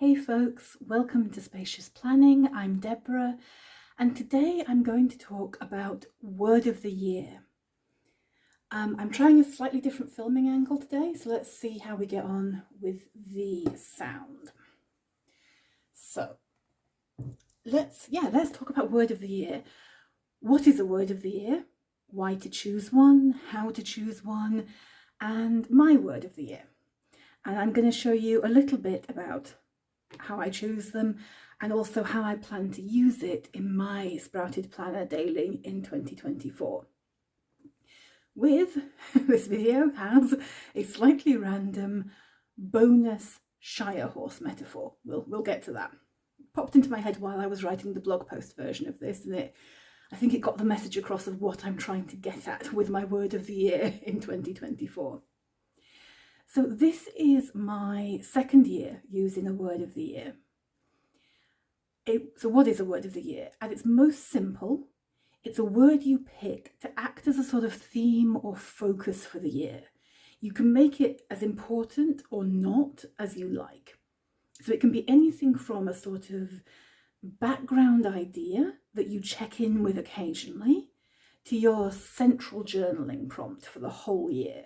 Hey folks, welcome to Spacious Planning. I'm Deborah, and today I'm going to talk about word of the year. I'm trying a slightly different filming angle today, so let's see how we get on with the sound. So let's talk about word of the year. What is a word of the year? Why to choose one? How to choose one? And my word of the year. And I'm going to show you a little bit about how I choose them and also how I plan to use it in my Sprouted Planner daily in 2024. This video has a slightly random bonus shire horse metaphor. We'll get to that. It popped into my head while I was writing the blog post version of this, and I think it got the message across of what I'm trying to get at with my word of the year in 2024. So this is my second year using a word of the year. So what is a word of the year? At its most simple, it's a word you pick to act as a sort of theme or focus for the year. You can make it as important or not as you like. So it can be anything from a sort of background idea that you check in with occasionally to your central journaling prompt for the whole year.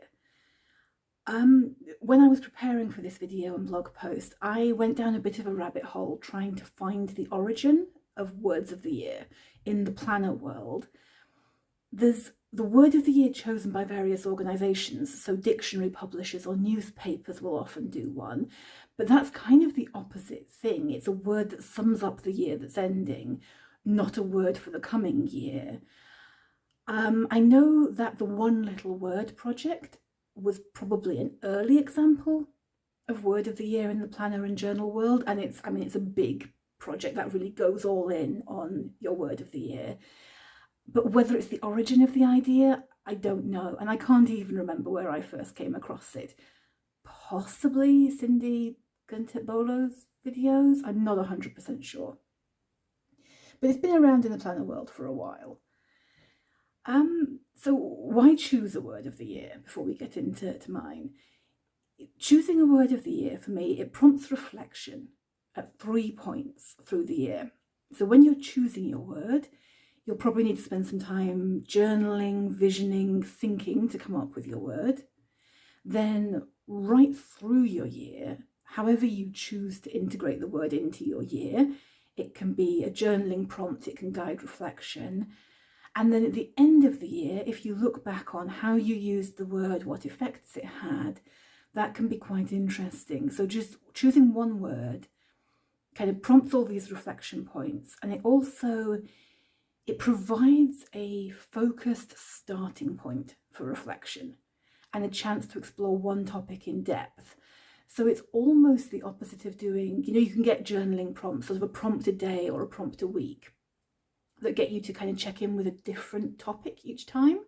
When I was preparing for this video and blog post, I went down a bit of a rabbit hole trying to find the origin of words of the year in the planner world. There's the word of the year chosen by various organisations, so dictionary publishers or newspapers will often do one, but that's kind of the opposite thing. It's a word that sums up the year that's ending, not a word for the coming year. I know that the One Little Word project was probably an early example of word of the year in the planner and journal world, and it's a big project that really goes all in on your word of the year. But whether it's the origin of the idea, I don't know, and I can't even remember where I first came across it. Possibly Cindy Guntebolo's videos, I'm not 100% sure. But it's been around in the planner world for a while. So why choose a word of the year before we get into mine? Choosing a word of the year for me, it prompts reflection at 3 points through the year. So when you're choosing your word, you'll probably need to spend some time journaling, visioning, thinking to come up with your word. Then right through your year, however you choose to integrate the word into your year, it can be a journaling prompt, it can guide reflection. And then at the end of the year, if you look back on how you used the word, what effects it had, that can be quite interesting. So just choosing one word kind of prompts all these reflection points, and it provides a focused starting point for reflection and a chance to explore one topic in depth. So it's almost the opposite of doing, you can get journaling prompts, sort of a prompt a day or a prompt a week, that get you to kind of check in with a different topic each time.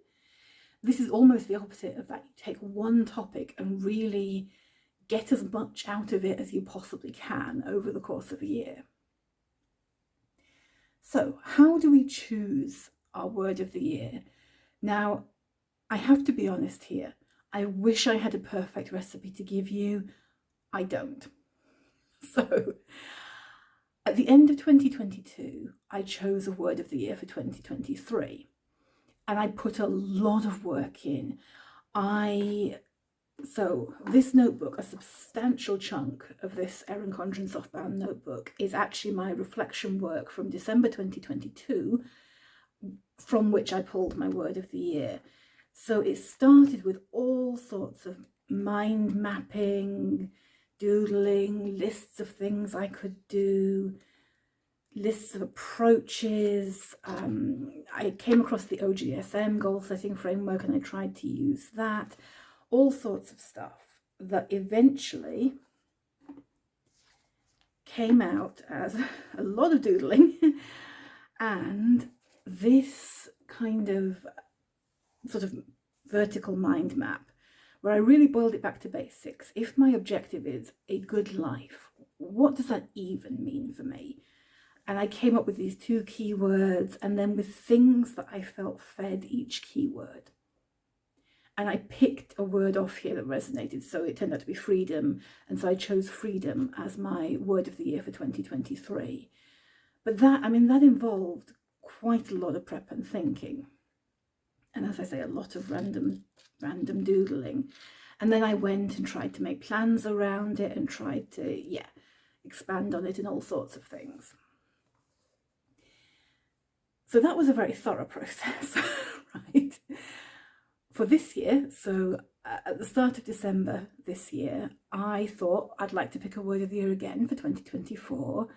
This is almost the opposite of that. You take one topic and really get as much out of it as you possibly can over the course of a year. So how do we choose our word of the year? Now, I have to be honest here. I wish I had a perfect recipe to give you. I don't. So at the end of 2022, I chose a word of the year for 2023, and I put a lot of work in. So this notebook, a substantial chunk of this Erin Condren softbound notebook, is actually my reflection work from December 2022, from which I pulled my word of the year. So it started with all sorts of mind mapping, doodling, lists of things I could do, lists of approaches. I came across the OGSM goal setting framework and I tried to use that. All sorts of stuff that eventually came out as a lot of doodling and this kind of sort of vertical mind map, where I really boiled it back to basics. If my objective is a good life, what does that even mean for me? And I came up with these 2 keywords, and then with things that I felt fed each keyword. And I picked a word off here that resonated, so it turned out to be freedom, and so I chose freedom as my word of the year for 2023. But that involved quite a lot of prep and thinking, and as I say, a lot of random doodling. And then I went and tried to make plans around it and tried to expand on it and all sorts of things. So that was a very thorough process, right? For this year, so at the start of December this year, I thought I'd like to pick a word of the year again for 2024.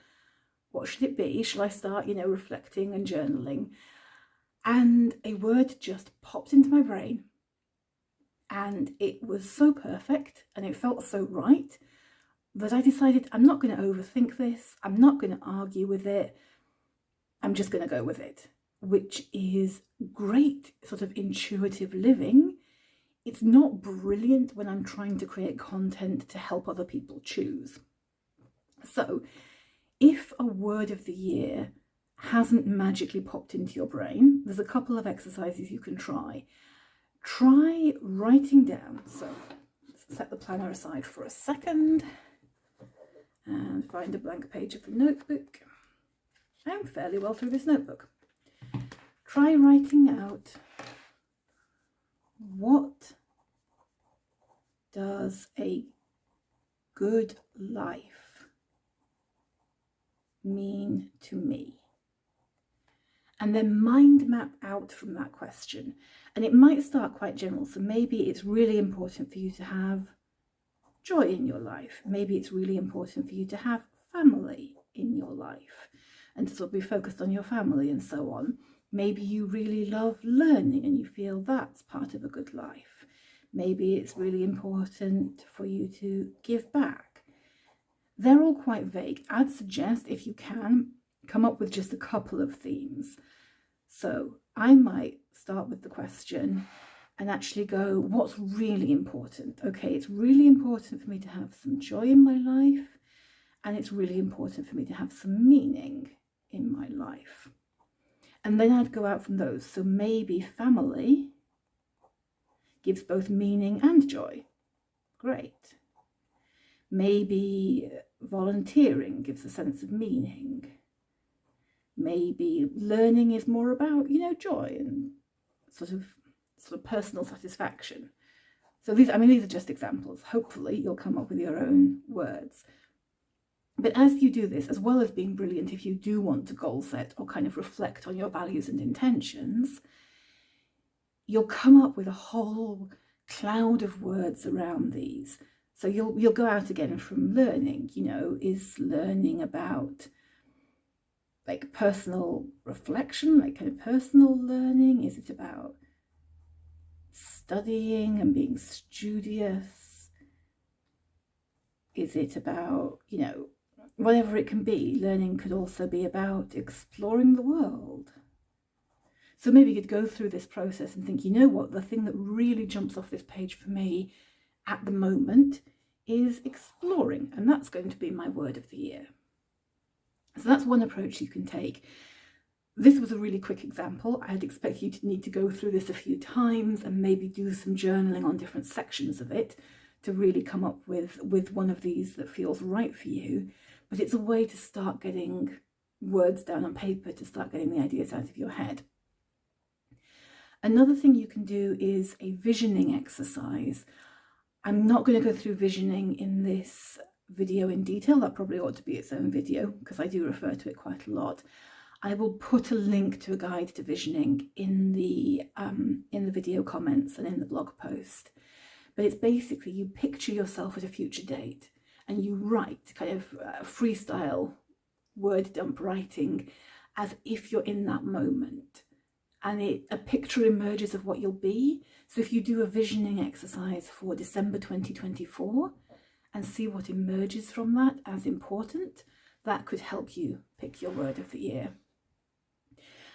What should it be? Shall I start, reflecting and journaling? And a word just popped into my brain, and it was so perfect and it felt so right that I decided I'm not going to overthink this. I'm not going to argue with it. I'm just going to go with it, which is great sort of intuitive living. It's not brilliant when I'm trying to create content to help other people choose. So if a word of the year hasn't magically popped into your brain, there's a couple of exercises you can try. Try writing down. So let's set the planner aside for a second and find a blank page of the notebook. I'm fairly well through this notebook. Try writing out, what does a good life mean to me? And then mind map out from that question. And it might start quite general. So maybe it's really important for you to have joy in your life. Maybe it's really important for you to have family in your life and to sort of be focused on your family and so on. Maybe you really love learning and you feel that's part of a good life. Maybe it's really important for you to give back. They're all quite vague. I'd suggest, if you can, come up with just a couple of themes. So I might start with the question and actually go, what's really important? Okay, it's really important for me to have some joy in my life, and it's really important for me to have some meaning in my life. And then I'd go out from those. So maybe family gives both meaning and joy. Great. Maybe volunteering gives a sense of meaning. Maybe learning is more about, joy and sort of personal satisfaction. So these are just examples. Hopefully you'll come up with your own words. But as you do this, as well as being brilliant, if you do want to goal set or kind of reflect on your values and intentions, you'll come up with a whole cloud of words around these. So you'll go out again from learning. Is learning about like personal reflection, like kind of personal learning? Is it about studying and being studious? Is it about, whatever it can be? Learning could also be about exploring the world. So maybe you could go through this process and think, what, the thing that really jumps off this page for me at the moment is exploring, and that's going to be my word of the year. So that's one approach you can take. This was a really quick example. I'd expect you to need to go through this a few times and maybe do some journaling on different sections of it to really come up with one of these that feels right for you. But it's a way to start getting words down on paper, to start getting the ideas out of your head. Another thing you can do is a visioning exercise. I'm not going to go through visioning in this video in detail. That probably ought to be its own video because I do refer to it quite a lot. I will put a link to a guide to visioning in the video comments and in the blog post. But it's basically, you picture yourself at a future date and you write kind of freestyle word dump writing as if you're in that moment. And a picture emerges of what you'll be. So if you do a visioning exercise for December 2024 and see what emerges from that as important, that could help you pick your word of the year.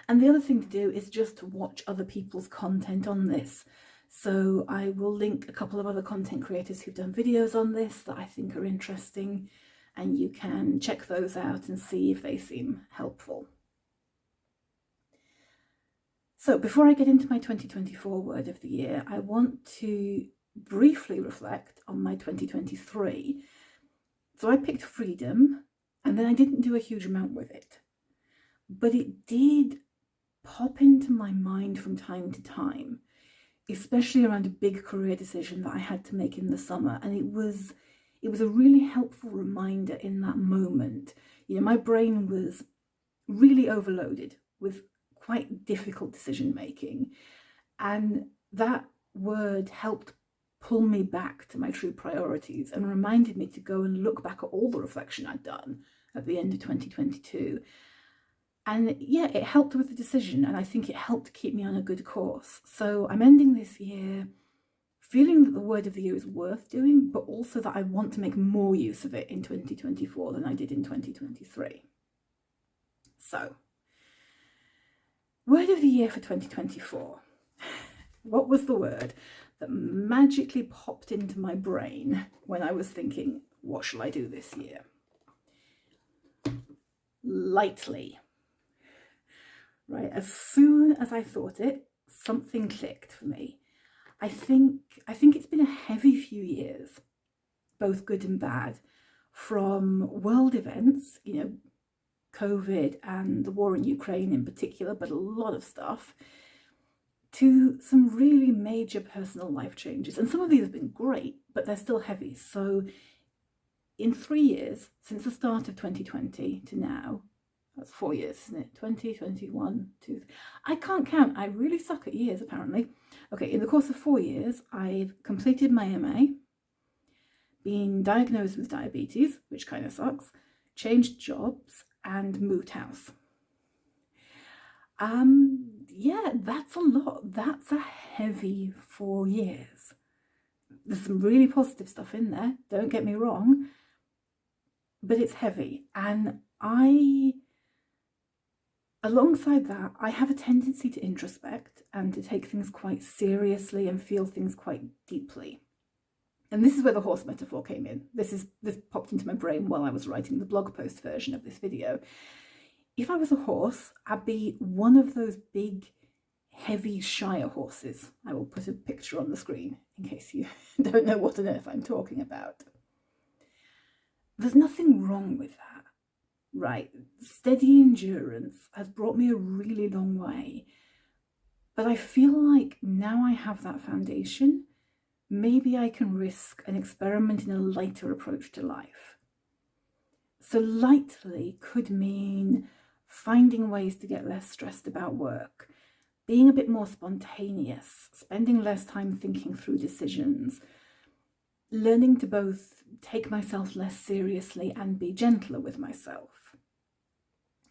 And the other thing to do is just to watch other people's content on this. So I will link a couple of other content creators who've done videos on this that I think are interesting, and you can check those out and see if they seem helpful. So before I get into my 2024 word of the year, I want to briefly reflect on my 2023. So I picked freedom, and then I didn't do a huge amount with it. But it did pop into my mind from time to time, especially around a big career decision that I had to make in the summer. And it was a really helpful reminder in that moment. You know, my brain was really overloaded with quite difficult decision making. And that word helped pull me back to my true priorities and reminded me to go and look back at all the reflection I'd done at the end of 2022. And yeah, it helped with the decision, and I think it helped keep me on a good course. So I'm ending this year feeling that the word of the year is worth doing, but also that I want to make more use of it in 2024 than I did in 2023. So, word of the year for 2024. What was the word that magically popped into my brain when I was thinking, what shall I do this year? Lightly. Right, as soon as I thought it, something clicked for me. I think it's been a heavy few years, both good and bad, from world events, you know, COVID and the war in Ukraine in particular, but a lot of stuff, to some really major personal life changes. And some of these have been great, but they're still heavy. So in 3 years, since the start of 2020 to now, that's 4 years, isn't it? 20, 21, 2. I can't count. I really suck at years, apparently. Okay, in the course of 4 years, I've completed my MA, been diagnosed with diabetes, which kind of sucks, changed jobs, and moved house. Yeah, that's a lot. That's a heavy 4 years. There's some really positive stuff in there, don't get me wrong, but it's heavy. And alongside that, I have a tendency to introspect and to take things quite seriously and feel things quite deeply. And this is where the horse metaphor came in. This popped into my brain while I was writing the blog post version of this video. If I was a horse, I'd be one of those big, heavy shire horses. I will put a picture on the screen in case you don't know what on earth I'm talking about. There's nothing wrong with that. Right, steady endurance has brought me a really long way, but I feel like now I have that foundation, maybe I can risk an experiment in a lighter approach to life. So lightly could mean finding ways to get less stressed about work, being a bit more spontaneous, spending less time thinking through decisions, learning to both take myself less seriously and be gentler with myself.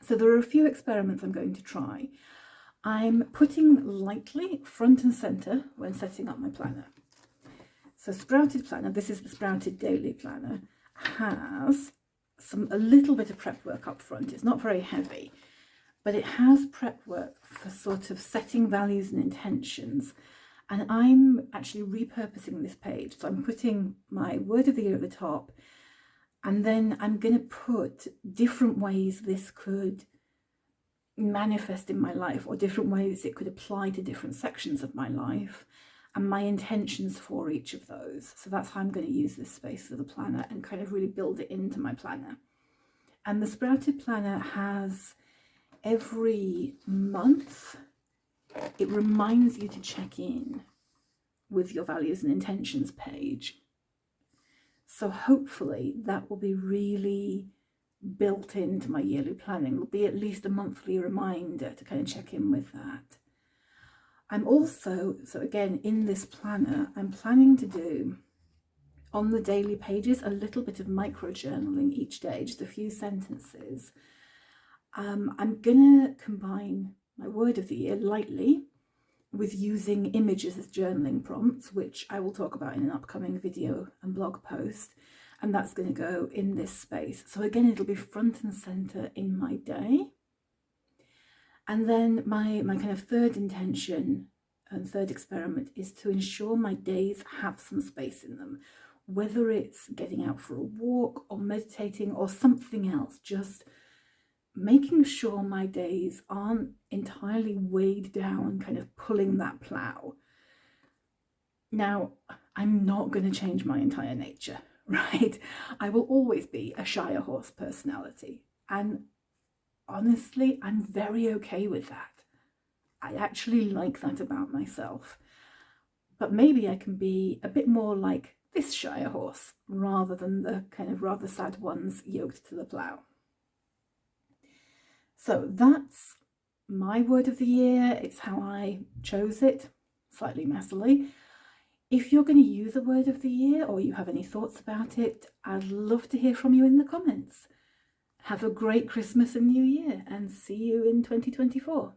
So there are a few experiments I'm going to try. I'm putting lightly front and center when setting up my planner. So Sprouted Planner, this is the Sprouted Daily Planner, has a little bit of prep work up front. It's not very heavy, but it has prep work for sort of setting values and intentions. And I'm actually repurposing this page. So I'm putting my word of the year at the top, and then I'm going to put different ways this could manifest in my life, or different ways it could apply to different sections of my life, and my intentions for each of those. So that's how I'm going to use this space of the planner and kind of really build it into my planner. And the Sprouted Planner has every month, it reminds you to check in with your values and intentions page. So hopefully that will be really built into my yearly planning. It will be at least a monthly reminder to kind of check in with that. I'm also, so again, in this planner, I'm planning to do on the daily pages a little bit of micro journaling each day, just a few sentences. I'm gonna combine my word of the year lightly with using images as journaling prompts, which I will talk about in an upcoming video and blog post, and that's going to go in this space. So again, it'll be front and center in my day. And then my kind of third intention and third experiment is to ensure my days have some space in them, whether it's getting out for a walk or meditating or something else, just making sure my days aren't entirely weighed down, kind of pulling that plough. Now, I'm not going to change my entire nature, right? I will always be a shire horse personality. And honestly, I'm very okay with that. I actually like that about myself. But maybe I can be a bit more like this shire horse rather than the kind of rather sad ones yoked to the plough. So that's my word of the year. It's how I chose it, slightly messily. If you're going to use a word of the year or you have any thoughts about it, I'd love to hear from you in the comments. Have a great Christmas and New Year, and see you in 2024.